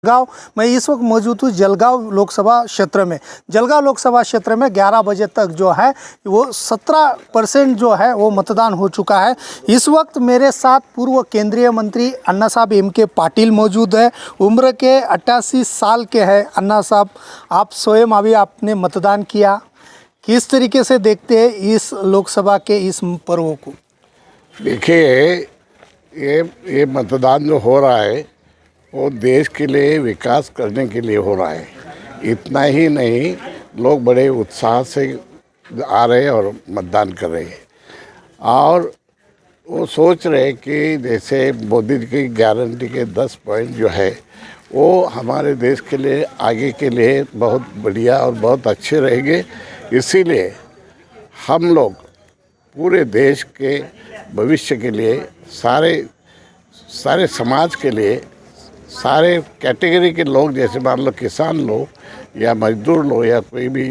गाँव मैं इस वक्त मौजूद हूँ जलगांव लोकसभा क्षेत्र में। जलगांव लोकसभा क्षेत्र में 11 बजे तक जो है वो 17% जो है वो मतदान हो चुका है। इस वक्त मेरे साथ पूर्व केंद्रीय मंत्री अन्ना साहब M.K. पाटिल मौजूद है। उम्र के 88 साल के हैं अन्ना साहब। आप स्वयं अभी आपने मतदान किया, किस तरीके से देखते हैं इस लोकसभा के इस पर्व को? देखिए, ये मतदान जो हो रहा है वो देश के लिए विकास करने के लिए हो रहा है। इतना ही नहीं, लोग बड़े उत्साह से आ रहे हैं और मतदान कर रहे हैं और वो सोच रहे कि जैसे मोदी जी की गारंटी के 10 पॉइंट जो है वो हमारे देश के लिए आगे के लिए बहुत बढ़िया और बहुत अच्छे रहेंगे। इसीलिए हम लोग पूरे देश के भविष्य के लिए, सारे समाज के लिए, सारे कैटेगरी के लोग, जैसे मान लो किसान लोग या मजदूर लोग या कोई भी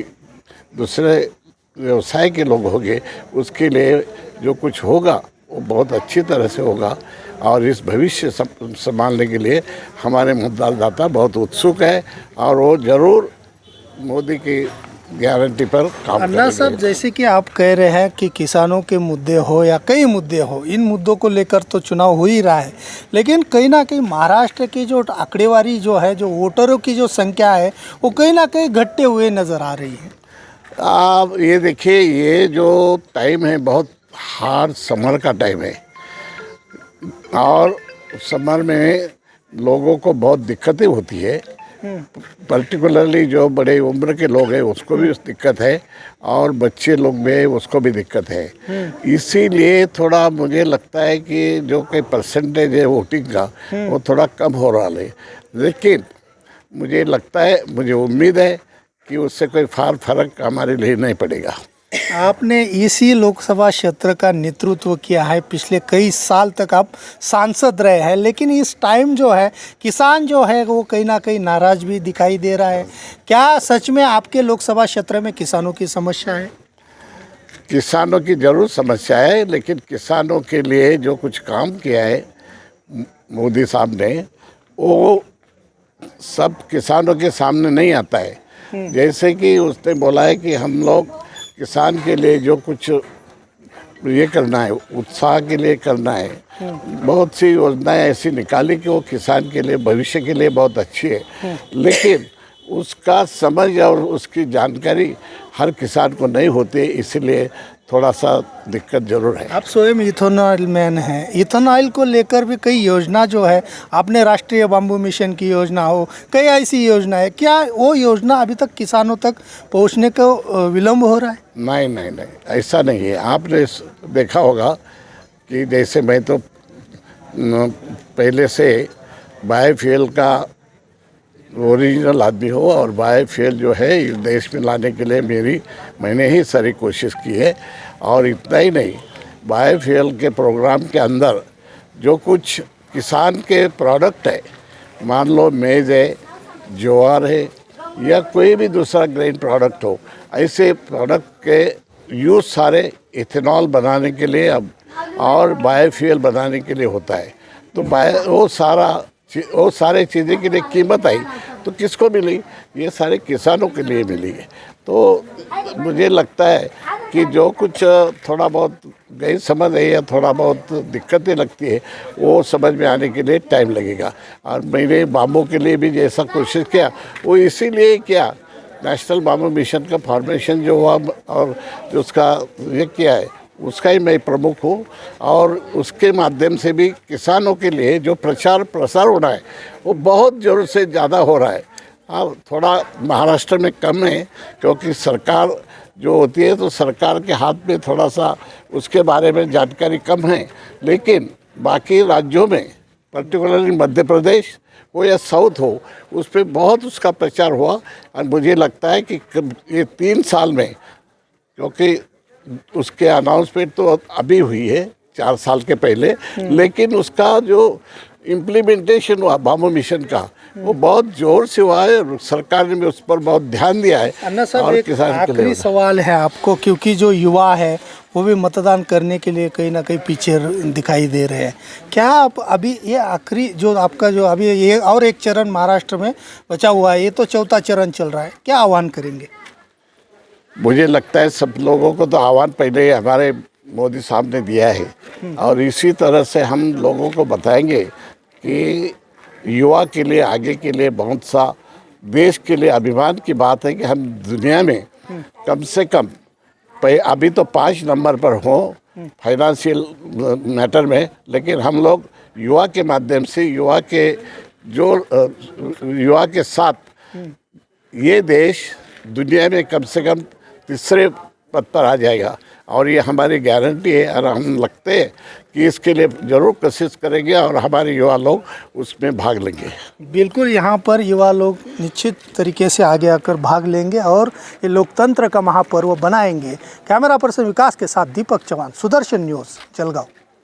दूसरे व्यवसाय के लोग होंगे, उसके लिए जो कुछ होगा वो बहुत अच्छी तरह से होगा। और इस भविष्य संभालने के लिए हमारे मतदाता बहुत उत्सुक है और वो ज़रूर मोदी की गारंटी पर काम करेंगे। अन्ना साहब, जैसे कि आप कह रहे हैं कि किसानों के मुद्दे हो या कई मुद्दे हो, इन मुद्दों को लेकर तो चुनाव हो ही रहा है, लेकिन कहीं ना कहीं महाराष्ट्र की जो आंकड़ेवारी जो है, जो वोटरों की जो संख्या है, वो कहीं ना कहीं घटते हुए नज़र आ रही है। आप ये देखिए, ये जो टाइम है बहुत हार्ड समर का टाइम है और समर में लोगों को बहुत दिक्कतें होती है। पर्टिकुलरली जो बड़े उम्र के लोग हैं उसको भी दिक्कत है और बच्चे लोग में उसको भी दिक्कत है। इसीलिए थोड़ा मुझे लगता है कि जो कोई परसेंटेज है वोटिंग का वो थोड़ा कम हो रहा है, लेकिन मुझे लगता है, मुझे उम्मीद है कि उससे कोई फर्क हमारे लिए नहीं पड़ेगा। आपने इसी लोकसभा क्षेत्र का नेतृत्व किया है, पिछले कई साल तक आप सांसद रहे हैं, लेकिन इस टाइम जो है किसान जो है वो कहीं ना कहीं नाराज भी दिखाई दे रहा है। क्या सच में आपके लोकसभा क्षेत्र में किसानों की समस्या है? किसानों की ज़रूर समस्या है, लेकिन किसानों के लिए जो कुछ काम किया है मोदी साहब ने, वो सब किसानों के सामने नहीं आता है। जैसे कि उसने बोला है कि हम लोग किसान के लिए जो कुछ ये करना है, उत्साह के लिए करना है, बहुत सी योजनाएं ऐसी निकाली कि वो किसान के लिए, भविष्य के लिए बहुत अच्छी है, लेकिन उसका समझ और उसकी जानकारी हर किसान को नहीं होती, इसलिए थोड़ा सा दिक्कत जरूर है। आप स्वयं इथेनॉल मैन हैं, इथेनॉल को लेकर भी कई योजना जो है, आपने राष्ट्रीय बाम्बू मिशन की योजना हो, कई ऐसी योजना है, क्या वो योजना अभी तक किसानों तक पहुंचने को विलम्ब हो रहा है? नहीं, ऐसा नहीं है। आपने देखा होगा कि जैसे मैं तो पहले से बायोफ्यूल का ओरिजिनल आदमी हो और बायोफ्यूल जो है देश में लाने के लिए मैंने ही सारी कोशिश की है। और इतना ही नहीं, बायोफ्यूल के प्रोग्राम के अंदर जो कुछ किसान के प्रोडक्ट है, मान लो मेज़ है, ज्वार है या कोई भी दूसरा ग्रेन प्रोडक्ट हो, ऐसे प्रोडक्ट के यूज़ सारे इथेनॉल बनाने के लिए अब और बायोफ्यूल बनाने के लिए होता है। तो वो सारे चीज़ें के लिए कीमत आई तो किसको मिली? ये सारे किसानों के लिए मिली है। तो मुझे लगता है कि जो कुछ थोड़ा बहुत गई समझ है या थोड़ा बहुत दिक्कतें लगती है, वो समझ में आने के लिए टाइम लगेगा। और मैंने बाम्बू के लिए भी जैसा कोशिश किया वो इसीलिए किया, नेशनल बाम्बू मिशन का फॉर्मेशन जो हुआ और जो उसका ये किया है उसका ही मैं प्रमुख हूँ और उसके माध्यम से भी किसानों के लिए जो प्रचार प्रसार होना है वो बहुत ज़रूर से ज़्यादा हो रहा है। हाँ, थोड़ा महाराष्ट्र में कम है क्योंकि सरकार जो होती है तो सरकार के हाथ में थोड़ा सा उसके बारे में जानकारी कम है, लेकिन बाकी राज्यों में पर्टिकुलरली मध्य प्रदेश हो या साउथ हो, उस पर बहुत उसका प्रचार हुआ। और मुझे लगता है कि ये 3 साल में, क्योंकि उसके अनाउंसमेंट तो अभी हुई है 4 साल के पहले, लेकिन उसका जो इम्प्लीमेंटेशन हुआ बाम्बू मिशन का वो बहुत जोर से हुआ है और सरकार ने भी उस पर बहुत ध्यान दिया है। अन्ना साहब, और एक किसान के आखिरी लिए सवाल है आपको, क्योंकि जो युवा है वो भी मतदान करने के लिए कहीं ना कहीं पीछे दिखाई दे रहे हैं। क्या आप अभी ये आखिरी जो आपका जो अभी ये और एक चरण महाराष्ट्र में बचा हुआ है, ये तो चौथा चरण चल रहा है, क्या आह्वान करेंगे? मुझे लगता है सब लोगों को तो आह्वान पहले ही हमारे मोदी साहब ने दिया है और इसी तरह से हम लोगों को बताएंगे कि युवा के लिए, आगे के लिए बहुत सा देश के लिए अभिमान की बात है कि हम दुनिया में कम से कम अभी तो 5 नंबर पर हो फाइनेंशियल मैटर में, लेकिन हम लोग युवा के माध्यम से युवा के साथ ये देश दुनिया में कम से कम तीसरे पद पर आ जाएगा और ये हमारी गारंटी है। और हम लगते हैं कि इसके लिए ज़रूर कोशिश करेंगे और हमारे युवा लोग उसमें भाग लेंगे। बिल्कुल, यहाँ पर युवा लोग निश्चित तरीके से आगे आकर भाग लेंगे और ये लोकतंत्र का महापर्व बनाएंगे। कैमरा पर्सन विकास के साथ दीपक चौहान, सुदर्शन न्यूज़, जलगांव।